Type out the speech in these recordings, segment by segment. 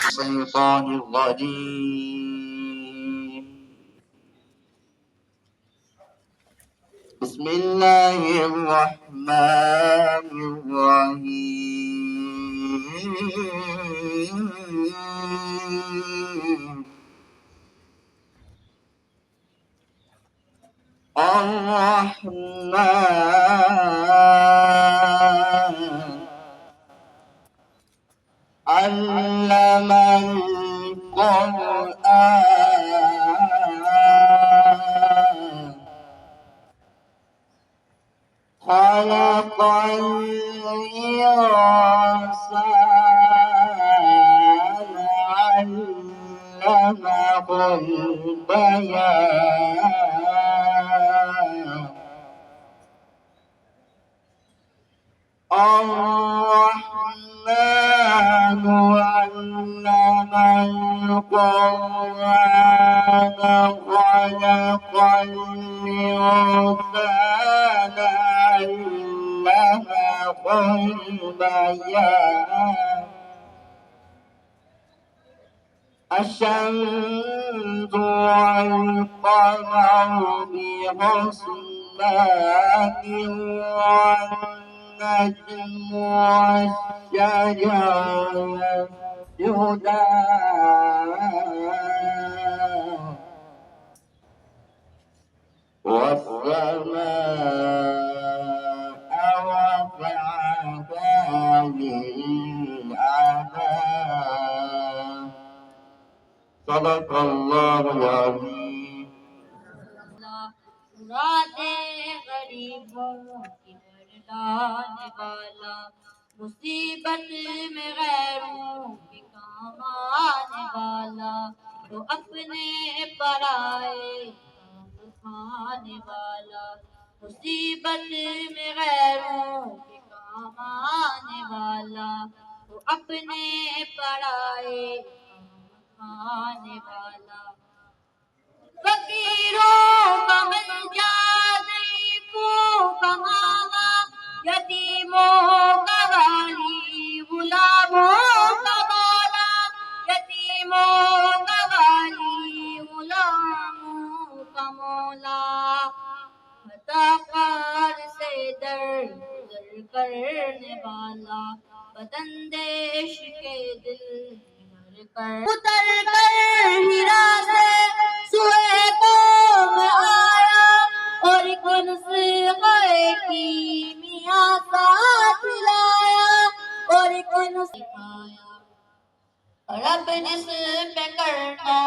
الشيطان الرجيم بسم الله الرحمن الرحيم الرحمن علم القرآن خلق الإنسان علمه البيان الرحمن علم القرآن خلق الإنسان علمه البيان الشمس والقمر بحسبان والنجم والشجر يسجدان والسماء رفعها للعنان صدق الله العظيم. مرادے غریبوں کی گردانے والا مصیبت میں غیروں کے کام آنے والا تو اپنے پرائے کھانے والا مصیبت میں غیروں کے کام آنے والا تو اپنے پرائے کھانے والا فقیروں کا ملجا ضعیفوں کا ماوا یتیموں کا والی غلاموں کا مولا یتیموں کا والی غلاموں کا مولا فتاقار سے در کرنے والا بدندیش کے دل اتر کر ہیرا سے سوئے قوم آیا اور ایک نسخے کی میاں ساتھ لایا اور ایک سکھایا رب جس پہ کرنا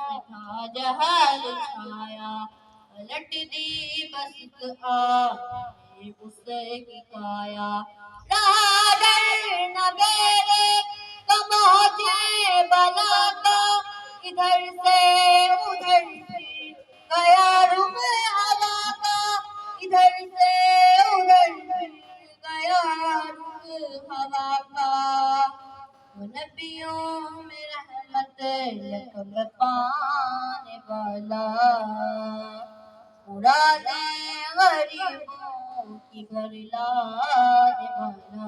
سکھا جہل چھایا پلٹ دی بس اس کی کایا راہ در نہ میرے کموجے بلا کا ادھر سے ادھر گیا رخ ہوا کا ادھر سے ادھر گیا رخ ہوا کا نبیوں میں رحمت یکم پانے والا پرانے غریبوں کی گھر لانے والا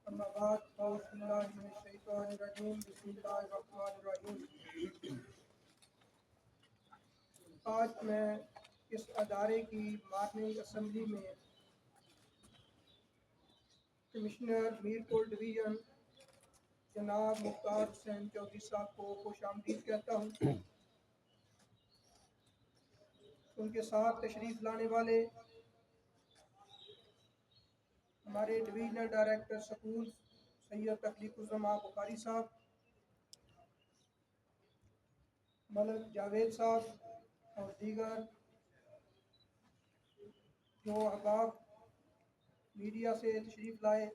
اما بعد اعوذ باللہ من الشیطان الرجیم بسم اللہ الرحمن الرحیم. آج میں اس ادارے کی مارننگ اسمبلی میں کمشنر میرپور ڈویژن جناب مختار حسین چودھری صاحب کو خوش آمدید کہتا ہوں. ان کے ساتھ تشریف لانے والے ہمارے ڈویژنل ڈائریکٹر سکول سید تخلیق الزماں بخاری صاحب، ملک جاوید صاحب اور دیگر جو احباب میڈیا سے تشریف لائے،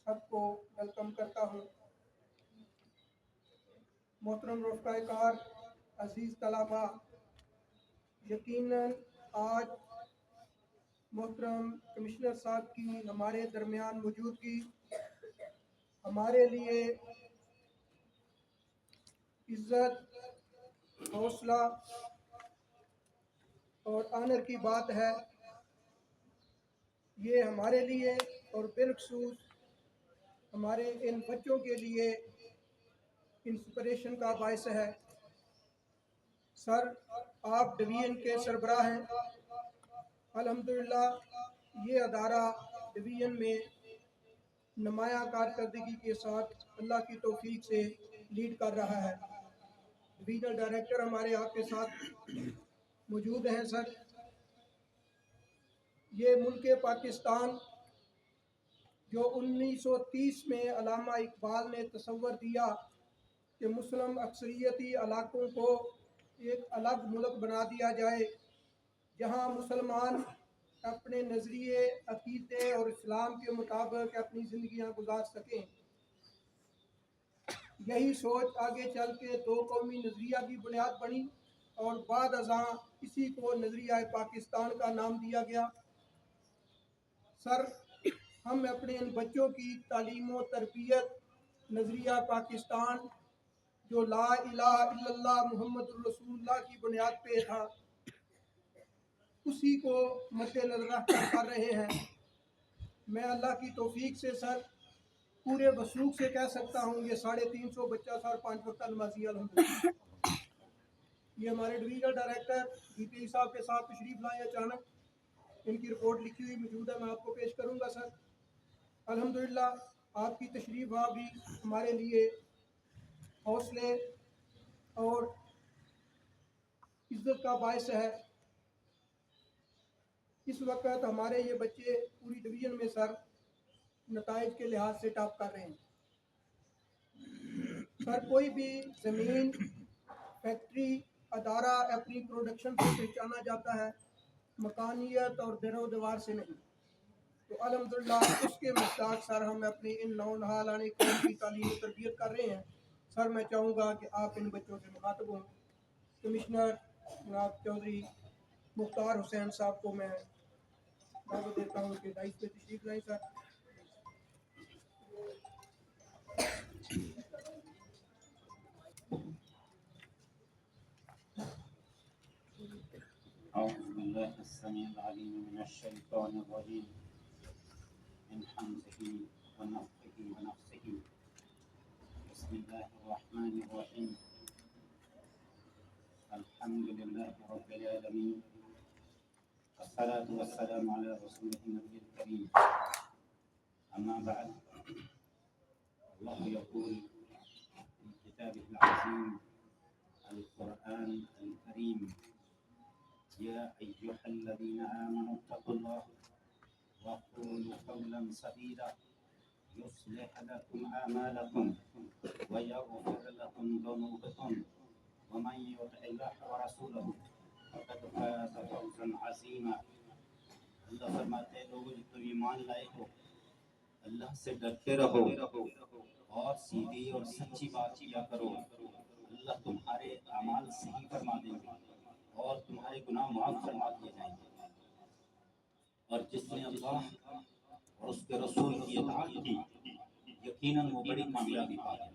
سب کو ویلکم کرتا ہوں. محترم رفقائے کار، عزیز طلباء، یقیناً آج محترم کمشنر صاحب کی ہمارے درمیان موجودگی ہمارے لیے عزت، حوصلہ اور آنر کی بات ہے یہ ہمارے لیے اور بالخصوص ہمارے ان بچوں کے لیے انسپریشن کا باعث ہے۔ سر، آپ ڈویژن کے سربراہ ہیں۔ الحمدللہ یہ ادارہ ڈویژن میں نمایاں کارکردگی کے ساتھ اللہ کی توفیق سے لیڈ کر رہا ہے۔ ڈویژنل ڈائریکٹر ہمارے آپ کے ساتھ موجود ہیں۔ سر، یہ ملک پاکستان جو 1930 میں علامہ اقبال نے تصور دیا کہ مسلم اکثریتی علاقوں کو ایک الگ ملک بنا دیا جائے جہاں مسلمان اپنے نظریے، عقیدے اور اسلام کے مطابق اپنی زندگیاں گزار سکیں، یہی سوچ آگے چل کے دو قومی نظریہ کی بنیاد بنی اور بعد ازاں اسی کو نظریہ پاکستان کا نام دیا گیا۔ سر، ہم اپنے ان بچوں کی تعلیم و تربیت نظریہ پاکستان جو لا الہ الا اللہ محمد الرسول اللہ کی بنیاد پہ تھا، اسی کو مد نظر رکھ کر رہے ہیں۔ میں اللہ کی توفیق سے سر پورے وثوق سے کہہ سکتا ہوں یہ 350 بچہ سر 5 وقتہ نمازی الحمدللہ۔ یہ ہمارے ڈویژنل ڈائریکٹر ڈی پی صاحب کے ساتھ تشریف لائے اچانک، ان کی رپورٹ لکھی ہوئی موجود ہے، میں آپ کو پیش کروں گا۔ سر، الحمدللہ آپ کی تشریف وہاں بھی ہمارے لیے حوصلے اور عزت کا باعث ہے۔ اس وقت ہمارے یہ بچے پوری ڈویژن میں سر نتائج کے لحاظ سے ٹاپ کر رہے ہیں۔ سر، کوئی بھی زمین، فیکٹری، ادارہ اپنی پروڈکشن سے پہچانا جاتا ہے، مکانیت اور در و دیوار سے نہیں۔ تو الحمدللہ اس کے مستحق سر ہم اپنی ان نونہالان قوم کی تعلیم و تربیت کر رہے ہیں۔ سر، میں چاہوں گا کہ آپ ان بچوں سے مخاطب ہوں۔ کمشنر جناب چودھری مختار حسین صاحب کو میں دعوت دیتا ہوں کہ دائز پہ تشریف لائیں۔ سر، أعوذ بالله السميع العليم من الشيطان الرجيم من حمزه ونفخه ونفسه بسم الله الرحمن الرحيم الحمد لله رب العالمين والصلاة والسلام على رسوله النبي الكريم أما بعد الله يقول في كتابه العظيم القرآن الكريم يا أيها الذين آمنوا اتقوا الله وقولوا قولا سديدا يصلح لكم أعمالكم ويغفر لكم ذنوبكم ومن يطع الله ورسوله فقد فاز فوزا عظيما۔ اللہ فرماتے ہیں لوگوں جو تم ایمان لائے ہو اللہ سے ڈرتے رہو اور سیدھی اور سچی بات کیا کرو، اللہ تمہارے اعمال صحیح فرما دیں گے اور تمہارے گناہ معاف فرما دیے جائیں گے۔ اور جس نے اللہ اور اس کے رسول کی اطاعت کی یقیناً وہ بڑی کامیابی پائے۔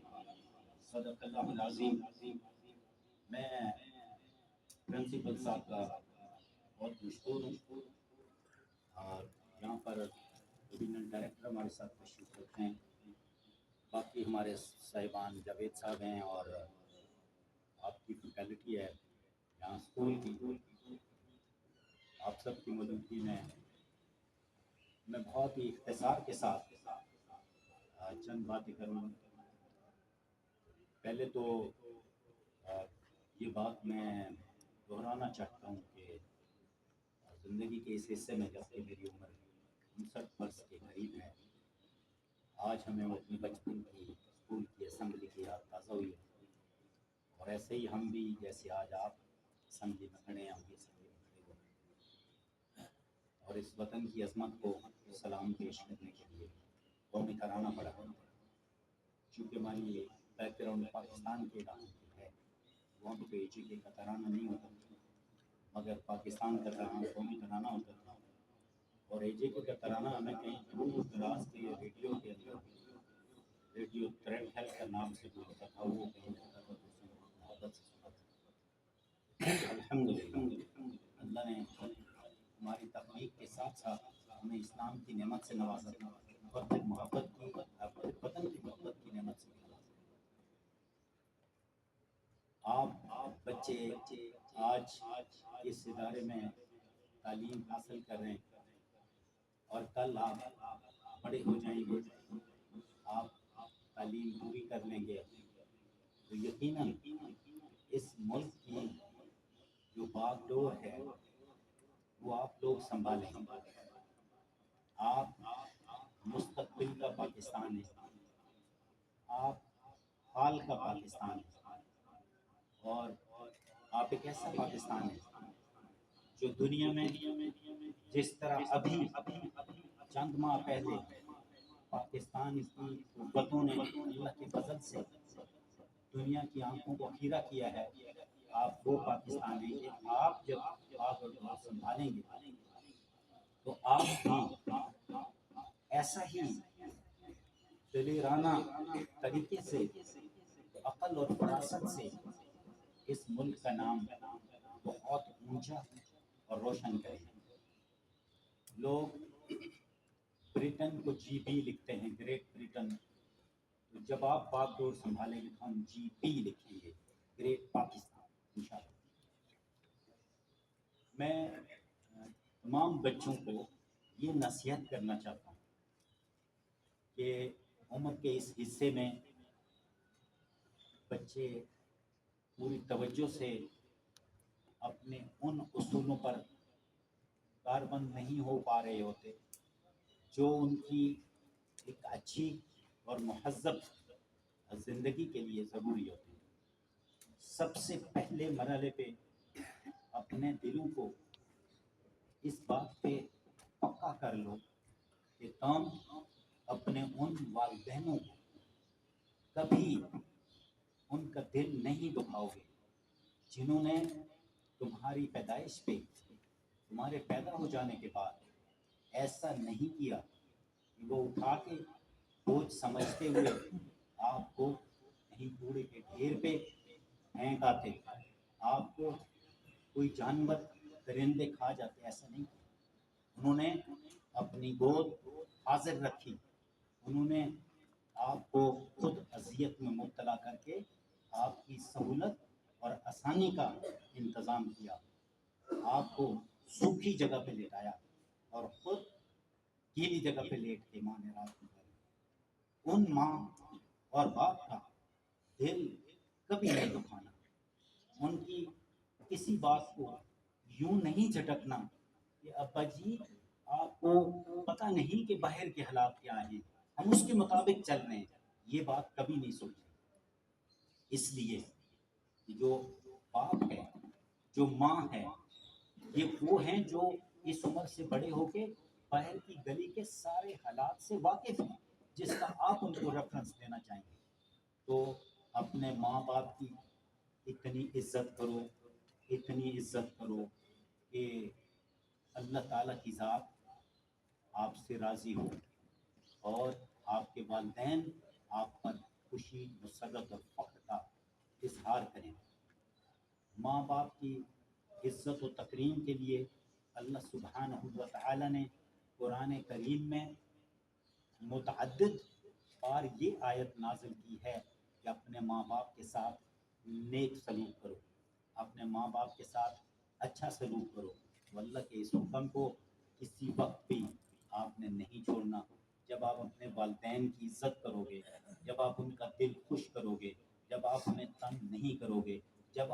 صدق اللہ العظیم۔ میں پرنسپل صاحب کا بہت مشکور ہوں اور یہاں پر ڈویژنل ڈائریکٹر ہمارے ساتھ تشریف رکھتے ہیں، باقی ہمارے صاحبان جاوید صاحب ہیں اور آپ کی فیکلٹی ہے یہاں اسکول کی، آپ سب کی موجودگی میں میں بہت ہی اختصار کے ساتھ چند باتیں کروں۔ پہلے تو یہ بات میں دہرانا چاہتا ہوں کہ زندگی کے اس حصے میں جب کہ میری عمر 59 برس کے قریب ہے، آج ہمیں وہ اپنے بچپن کی اسکول کی اسمبلی کی یاد تازہ ہوئی ہے، اور ایسے ہی ہم بھی جیسے آج آپ اسمبلی میں کھڑے ہیں ہم بھی اسمبلی میں کھڑے ہوئے اور اس وطن کی عظمت کو سلام پیش کرنے کے لیے قومی ترانہ پڑھا۔ چونکہ ہماری بیک گراؤنڈ پاکستان کے علاقے کی ہے، وہاں پہ اے جے کے کا ترانہ نہیں ہوتا مگر پاکستان کا ترانہ قومی ترانہ ہوتا تھا، اور اے جے کے کا ترانہ ہمیں کہیں دور دراز کے ریڈیو کے اندر ریڈیو ترنٹ ہیلتھ کا نام سے بولتا تھا، وہ کہیں ہوتا تھا تو اسے محبت سے سنا تھا۔ الحمدللہ اللہ نے ہماری تخلیق کے ساتھ ساتھ ہمیں اسلام کی نعمت سے نوازا اور پھر محبت کی پھر وطن کی محبت کی نعمت سے نوازا۔ آپ بچے آج اس ادارے میں تعلیم حاصل کر رہے ہیں اور کل آپ بڑے ہو جائیں گے، آپ تعلیم پوری کر لیں گے تو یقیناً اس ملک کی جو باغ ڈور ہے وہ آپ لوگ سنبھالیں گے۔ آپ مستقبل کا پاکستان ہے، آپ حال کا پاکستان ہے، اور آپ ایک ایسا پاکستان ہے جو دنیا میں جس طرح ابھی چند ماہ پہلے پاکستان کی قوتوں نے اللہ کے فضل سے دنیا کی آنکھوں کو خیرہ کیا ہے، آپ وہ پاکستان ہیں کہ آپ جب باغ اور ڈور سنبھالیں گے تو آپ بھی ایسا ہی دلیرانہ طریقے سے عقل اور فراست سے اس ملک کا نام بہت اونچا اور روشن کریں۔ لوگ برٹن کو جی بی لکھتے ہیں، گریٹ برٹن، تو جب آپ باغ ڈور سنبھالیں گے تو ہم جی پی لکھیں گے، گریٹ پاکستان انشاءاللہ۔ میں تمام بچوں کو یہ نصیحت کرنا چاہتا ہوں کہ عمر کے اس حصے میں بچے پوری توجہ سے اپنے ان اصولوں پر کاربند نہیں ہو پا رہے ہوتے جو ان کی ایک اچھی اور مہذب زندگی کے لیے ضروری ہوتے ہیں۔ سب سے پہلے مرحلے پہ اپنے دلوں کو اس بات پہ پکا کر لو کہ تم اپنے ان والدینوں کو کبھی ان کا دل نہیں دکھاؤ گے جنہوں نے تمہاری پیدائش پہ، تمہارے پیدا ہو جانے کے بعد ایسا نہیں کیا کہ وہ اٹھا کے بوجھ سمجھتے ہوئے آپ کو کہیں کوڑے کے ڈھیر پہ پھینک آتے، آپ کو کوئی جانور درندے کھا جاتے، ایسا نہیں کیا۔ انہوں نے اپنی گود حاضر رکھی، انہوں نے آپ کو خود اذیت میں مبتلا کر کے آپ کی سہولت اور آسانی کا انتظام کیا، آپ کو سوکھی جگہ پہ لیٹایا اور خود گیلی جگہ پہ لیٹ کے ماں نے رات گزاری۔ ان ماں اور باپ کا دل کبھی نہیں دکھانا، ان کی کسی بات کو یوں نہیں جھٹکنا کہ ابا جی آپ کو پتہ نہیں کہ باہر کے حالات کیا ہیں، ہم اس کے مطابق چل رہے ہیں، یہ بات کبھی نہیں سوچی۔ اس لیے جو باپ ہے، جو ماں ہے، یہ وہ ہیں جو اس عمر سے بڑے ہو کے باہر کی گلی کے سارے حالات سے واقف ہیں، جس کا آپ ان کو ریفرنس دینا چاہیں گے۔ تو اپنے ماں باپ کی اتنی عزت کرو، اتنی عزت کرو کہ اللہ تعالیٰ کی ذات آپ سے راضی ہو اور آپ کے والدین آپ پر خوشی، مسرت اور فخر کا اظہار کریں۔ ماں باپ کی عزت و تکریم کے لیے اللہ سبحانہ و تعالیٰ نے قرآن کریم میں متعدد بار یہ آیت نازل کی ہے کہ اپنے ماں باپ کے ساتھ نیک سلوک کرو، اپنے ماں باپ کے ساتھ اچھا سلوک کرو۔ واللہ کے اس حکم کو کسی وقت بھی آپ نے نہیں چھوڑنا۔ جب آپ اپنے والدین کی عزت کرو گے، جب آپ ان کا دل خوش کرو گے، جب آپ انہیں تنگ نہیں کرو گے، جب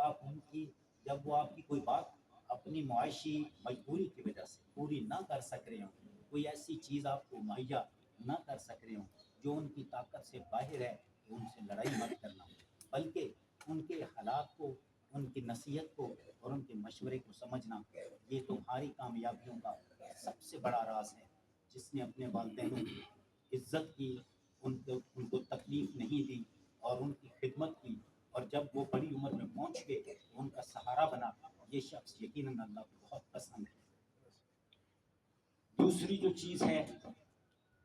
وہ آپ کی کوئی بات اپنی معاشی مجبوری کی وجہ سے پوری نہ کر سک رہے ہوں، کوئی ایسی چیز آپ کو مہیا نہ کر سک رہے ہوں جو ان کی طاقت سے باہر ہے، تو ان سے لڑائی مت کرنا، بلکہ ان کے حالات کو، ان کی نصیحت کو اور ان کے مشورے کو سمجھنا، یہ تمہاری کامیابیوں کا سب سے بڑا راز ہے۔ جس نے اپنے والدینوں کی عزت کی، ان کو تکلیف نہیں دی اور ان کی خدمت کی، اور جب وہ بڑی عمر میں پہنچ گئے ان کا سہارا بنا، یہ شخص یقیناً اللہ کو بہت پسند ہے۔ دوسری جو چیز ہے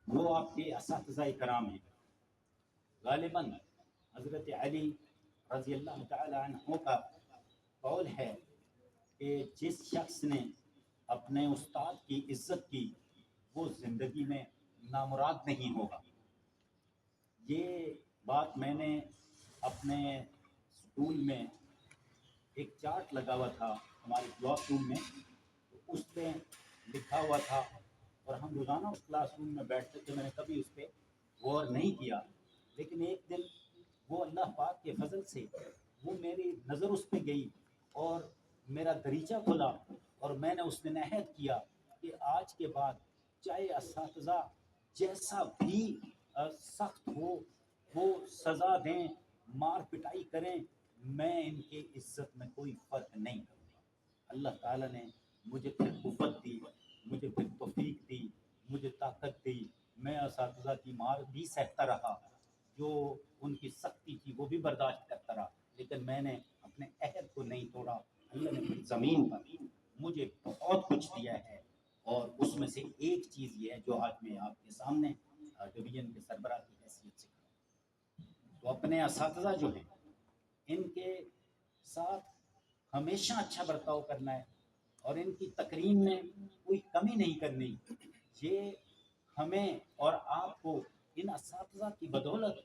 وہ آپ کے اساتذہ کرام ہیں۔ غالباً حضرت علی رضی اللہ تعالی عنہ کا قول ہے کہ جس شخص نے اپنے استاد کی عزت کی وہ زندگی میں نامراد نہیں ہوگا۔ یہ بات میں نے اپنے اسکول میں ایک چارٹ لگا ہوا تھا ہمارے کلاس روم میں، تو اس پہ لکھا ہوا تھا اور ہم روزانہ اس کلاس روم میں بیٹھتے تھے۔ میں نے کبھی اس پہ غور نہیں کیا، لیکن ایک دن وہ اللہ پاک کے فضل سے وہ میری نظر اس پہ گئی اور میرا دریچہ کھلا، اور میں نے اس دن عہد کیا کہ آج کے بعد چاہے اساتذہ جیسا بھی سخت ہو، وہ سزا دیں، مار پٹائی کریں، میں ان کے عزت میں کوئی فرق نہیں کروں گا۔ اللہ تعالیٰ نے مجھے پھر قوت دی، مجھے پھر توفیق دی، مجھے طاقت دی۔ میں اساتذہ کی مار بھی سہتا رہا، جو ان کی سختی تھی وہ بھی برداشت کرتا رہا، لیکن میں نے اپنے عہد کو نہیں توڑا۔ اللہ نے پھر زمین پر مجھے بہت کچھ دیا ہے، اور اس میں سے ایک چیز یہ ہے جو آج میں آپ کے سامنے ڈویژن کے سربراہ کی حیثیت سے کھڑا ہوں۔ تو اپنے اساتذہ جو ہیں ان کے ساتھ ہمیشہ اچھا برتاؤ کرنا ہے، اور ان کی تکریم میں کوئی کمی نہیں کرنی۔ یہ ہمیں اور آپ کو ان اساتذہ کی بدولت،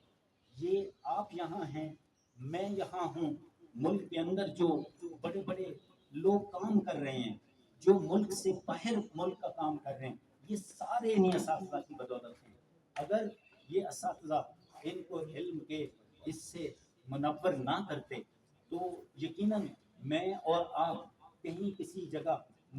یہ آپ یہاں ہیں، میں یہاں ہوں، ملک کے اندر جو بڑے بڑے لوگ کام کر رہے ہیں، جو ملک سے باہر ملک کا کام کر رہے ہیں، یہ سارے انہیں اساتذہ کی بدولت ہیں۔ اگر یہ اساتذہ ان کو علم کے اس سے منور نہ کرتے تو یقیناً میں اور آپ کہیں کسی جگہ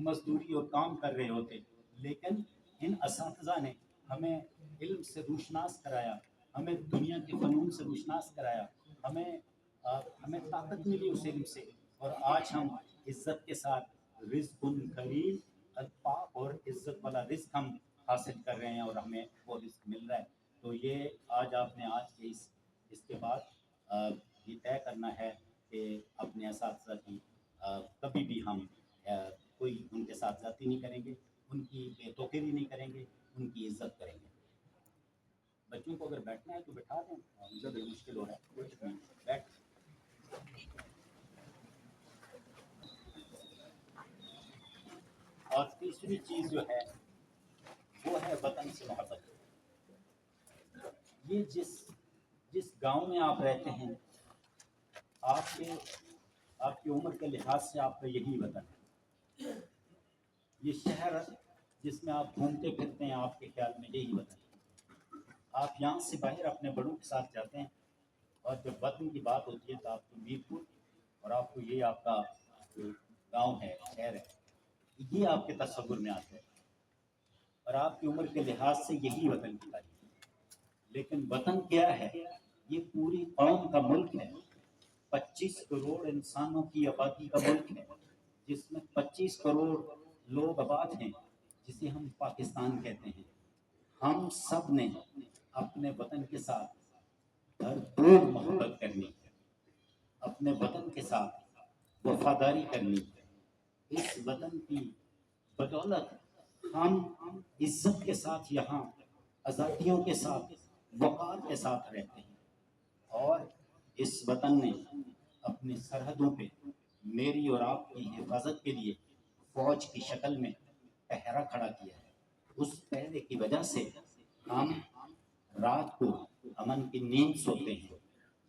مزدوری اور کام کر رہے ہوتے، لیکن ان اساتذہ نے ہمیں علم سے روشناس کرایا، ہمیں دنیا کے فنون سے روشناس کرایا، ہمیں طاقت ملی اس علم سے، اور آج ہم عزت کے ساتھ رزق کریم پاک اور عزت والا رزق ہم حاصل کر رہے ہیں، اور ہمیں وہ رزق مل رہا ہے۔ تو یہ آج آپ نے آج کے اس کے بعد یہ طے کرنا ہے کہ اپنے اساتذہ کی کبھی بھی ہم کوئی ان کے ساتھ زیادتی نہیں کریں گے، ان کی بے توقیری نہیں کریں گے، ان کی عزت کریں گے۔ بچوں کو اگر بیٹھنا ہے تو بٹھا دیں، مجھے بھی مشکل ہو رہا ہے، بیٹھ۔ اور تیسری چیز جو ہے وہ ہے وطن سے محبت۔ یہ جس گاؤں میں آپ رہتے ہیں، آپ کی عمر کے لحاظ سے آپ کا یہی وطن ہے۔ یہ شہر جس میں آپ گھومتے پھرتے ہیں، آپ کے خیال میں یہی وطن ہے۔ آپ یہاں سے باہر اپنے بڑوں کے ساتھ جاتے ہیں، اور جب وطن کی بات ہوتی ہے تو آپ کو میرپور اور آپ کو یہ آپ کا گاؤں ہے، شہر ہے، یہ آپ کے تصور میں آتا ہے، اور آپ کی عمر کے لحاظ سے یہی وطن کی تاریخ ہے۔ لیکن وطن کیا ہے؟ یہ پوری قوم کا ملک ہے، 25 کروڑ انسانوں کی آبادی کا ملک ہے، جس میں 25 کروڑ لوگ آباد ہیں، جسے ہم پاکستان کہتے ہیں۔ ہم سب نے اپنے وطن کے ساتھ بھرپور محبت کرنی ہے، اپنے وطن کے ساتھ وفاداری کرنی ہے۔ اس وطن کی بدولت ہم عزت کے ساتھ یہاں آزادیوں کے ساتھ وقار کے ساتھ رہتے ہیں، اور اس وطن نے اپنی سرحدوں پہ میری اور آپ کی حفاظت کے لیے فوج کی شکل میں پہرا کھڑا کیا ہے۔ اس پہرے کی وجہ سے ہم رات کو امن کی نیند سوتے ہیں۔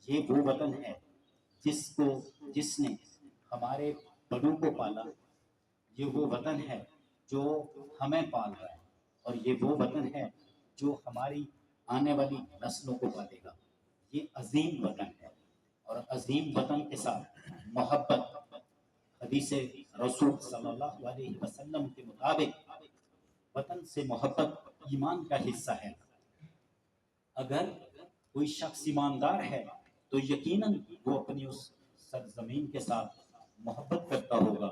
یہ وہ وطن ہے جس نے ہمارے بڑوں کو پالا، یہ وہ وطن ہے جو ہمیں پال رہا ہے، اور یہ وہ وطن ہے جو ہماری آنے والی نسلوں کو پالے گا۔ یہ عظیم وطن ہے، اور عظیم وطن کے ساتھ محبت حدیث رسول صلی اللہ علیہ وسلم کے مطابق وطن سے محبت ایمان کا حصہ ہے۔ اگر کوئی شخص ایماندار ہے تو یقیناً وہ اپنی اس سرزمین کے ساتھ محبت کرتا ہوگا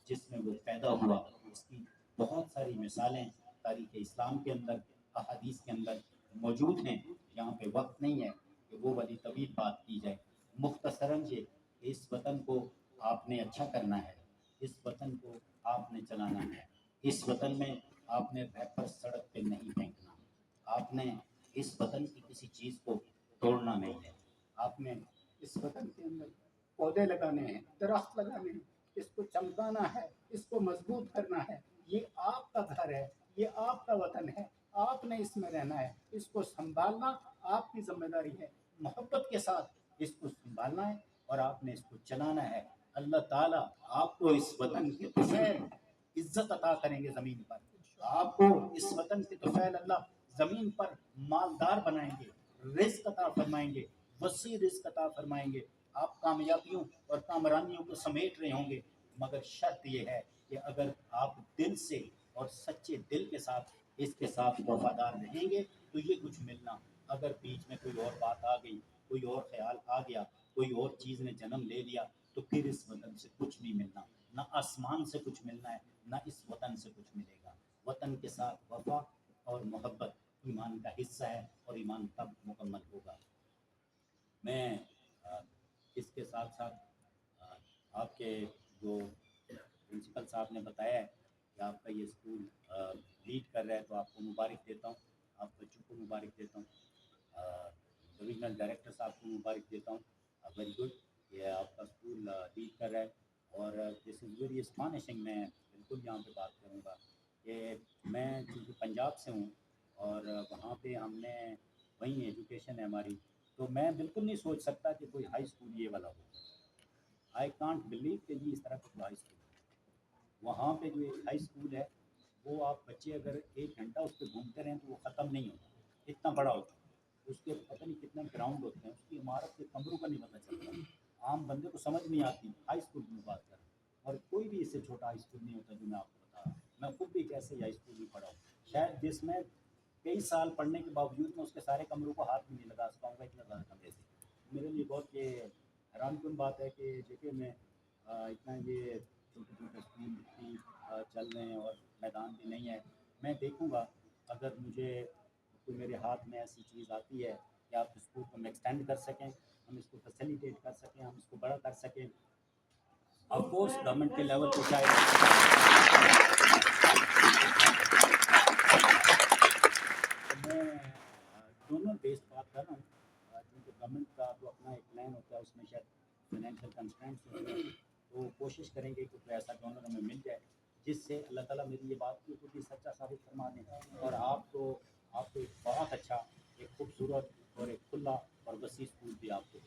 جس میں وہ پیدا ہوا۔ اس کی بہت ساری مثالیں تاریخ اسلام کے اندر، احادیث کے اندر موجود ہیں۔ یہاں پہ وقت نہیں ہے کہ وہ والی طویل بات کی جائے۔ مختصراً یہ کہ اس وطن کو آپ نے اچھا کرنا ہے، اس وطن کو آپ نے چلانا ہے، اس وطن میں آپ نے ریپر سڑک پہ نہیں پھینکنا، آپ نے اس وطن کی کسی چیز کو توڑنا نہیں ہے، آپ نے اس وطن کے اندر پودے لگانے ہیں، درخت لگانے ہیں، اس کو چمکانا ہے، اس کو مضبوط کرنا ہے۔ یہ آپ کا گھر ہے، یہ آپ کا وطن ہے، آپ نے اس میں رہنا ہے، اس کو سنبھالنا آپ کی ذمہ داری ہے، محبت کے ساتھ اس کو سنبھالنا ہے اور آپ نے اس کو چلانا ہے۔ اللہ تعالیٰ آپ کو اس وطن کے طفیل عزت عطا کریں گے زمین پر، آپ کو اس وطن کے طفیل اللہ زمین پر مالدار بنائیں گے، رزق عطا فرمائیں گے، وسیع رزق عطا فرمائیں گے، آپ کامیابیوں اور کامرانیوں کو سمیٹ رہے ہوں گے، مگر شرط یہ ہے کہ اگر آپ دل سے اور سچے دل کے ساتھ اس کے ساتھ وفادار رہیں گے تو یہ کچھ ملنا۔ اگر بیچ میں کوئی اور بات آ گئی، کوئی اور خیال آ گیا، کوئی اور چیز نے جنم لے لیا تو پھر اس وطن سے کچھ نہیں ملنا، نہ آسمان سے کچھ ملنا ہے، نہ اس وطن سے کچھ ملے گا۔ وطن کے ساتھ وفا اور محبت ایمان کا حصہ ہے اور ایمان تب مکمل ہوگا۔ میں اس کے ساتھ ساتھ آپ کے جو پرنسپل صاحب نے بتایا ہے کہ آپ کا یہ اسکول لیڈ کر رہا ہے تو آپ کو مبارک دیتا ہوں، آپ بچوں کو مبارک دیتا ہوں، ڈویژنل ڈائریکٹر صاحب کو مبارک دیتا ہوں۔ ویری گڈ، یہ آپ کا اسکول لیڈ کر رہا ہے اور دس از ویری اسٹانشنگ۔ میں بالکل یہاں پہ بات کروں گا کہ میں چونکہ پنجاب سے ہوں اور وہاں پہ ہم نے وہیں ایجوکیشن ہے ہماری، تو میں بالکل نہیں سوچ سکتا کہ کوئی ہائی اسکول یہ والا ہو۔ آئی کانٹ بلیو کہ جی اس طرح کا کوئی ہائی اسکول ہے۔ وہاں پہ جو ایک ہائی اسکول ہے وہ آپ بچے اگر 1 گھنٹہ اس پہ گھومتے رہیں تو وہ ختم نہیں ہوتا، اتنا بڑا ہوتا ہے، اس کے پتہ نہیں کتنے گراؤنڈ ہوتے ہیں، اس کی عمارت کے کمروں کا نہیں پتہ چلتا، عام بندے کو سمجھ نہیں آتی ہائی اسکول کی بات کریں، اور کوئی بھی اس سے چھوٹا ہائی اسکول نہیں ہوتا جو میں آپ کو بتا رہا ہوں۔ میں خود بھی ایک ایسے ہائی اسکول میں پڑھا ہوں، شاید جس میں کئی سال پڑھنے کے باوجود میں اس کے سارے کمروں کو ہاتھ بھی نہیں لگا سکتا ہوں گا، اتنا زیادہ کمرے تھے۔ میرے لیے بہت یہ حیران کن بات ہے کہ جے میں اتنا یہ چھوٹے چھوٹے اسکول بھی چل رہے ہیں اور میدان بھی نہیں ہے۔ میں دیکھوں گا اگر مجھے کوئی میرے ہاتھ میں ایسی چیز آتی ہے کہ آپ اسکول کو ہم ایکسٹینڈ کر سکیں، ہم اس کو فیسیلیٹیٹ کر سکیں، ہم اس کو بڑا کر سکیں۔ آف کورس گورنمنٹ کے لیول پہ شاید میں دونوں بیسڈ بات کر رہا ہوں، کیونکہ گورنمنٹ کا تو اپنا ایک پلان ہوتا ہے، اس میں شاید فائنینشیل کنسٹرینٹس ہوتے ہیں، تو کوشش کریں گے کہ کوئی ایسا ڈونر ہمیں مل جائے جس سے اللہ تعالیٰ میری یہ بات کی خود ہی سچا ثابت فرما دیں اور آپ کو ایک بہت اچھا، ایک خوبصورت اور ایک کھلا اور وسیع اسکول بھی آپ کو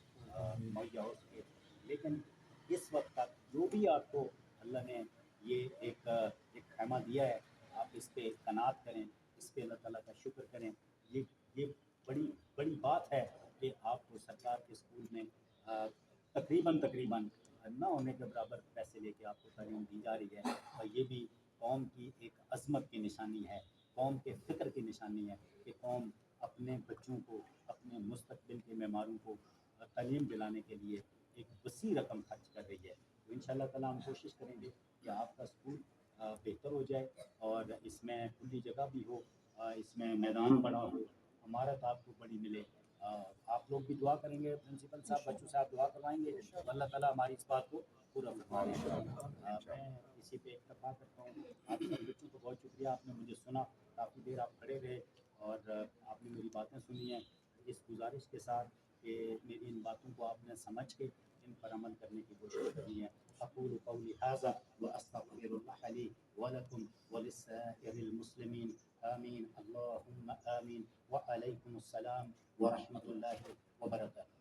مہیا ہو سکے۔ لیکن اس وقت تک جو بھی آپ کو اللہ نے یہ ایک خیمہ دیا ہے، آپ اس پہ قناعت کریں، اس پہ اللہ تعالیٰ کا شکر کریں۔ یہ بڑی بات ہے کہ آپ کو سرکار کے اسکول میں تقریباً نہ ہونے کے برابر پیسے لے کے آپ کو تعلیم دی جا رہی ہے، اور یہ بھی قوم کی ایک عظمت کی نشانی ہے، قوم کے فکر کی نشانی ہے کہ قوم اپنے بچوں کو، اپنے مستقبل کے معماروں کو تعلیم دلانے کے لیے ایک وسیع رقم خرچ کر رہی ہے۔ تو انشاءاللہ تعالیٰ ہم کوشش کریں گے کہ آپ کا اسکول بہتر ہو جائے اور اس میں کھلی جگہ بھی ہو، اس میں میدان بڑا ہو، عمارت آپ کو بڑی ملے۔ آپ لوگ بھی دعا کریں گے، پرنسپل صاحب بچوں سے آپ دعا کروائیں گے تو اللہ تعالیٰ ہماری اس بات کو پورا فرمائے گا۔ میں اسی پہ اکتفا کرتا ہوں۔ آپ سب بچوں کو بہت شکریہ، آپ نے مجھے سنا، کافی دیر آپ کھڑے رہے اور آپ نے میری باتیں سنی ہیں، اس گزارش کے ساتھ کہ میری ان باتوں کو آپ نے سمجھ کے ان پر عمل کرنے کی کوشش کرنی ہے۔ اقول قولی ھذا واستغفر اللہ لی ولکم ولسائر المسلمین، آمین اللہم آمین، وعلیکم السلام ورحمۃ اللہ وبرکاتہ۔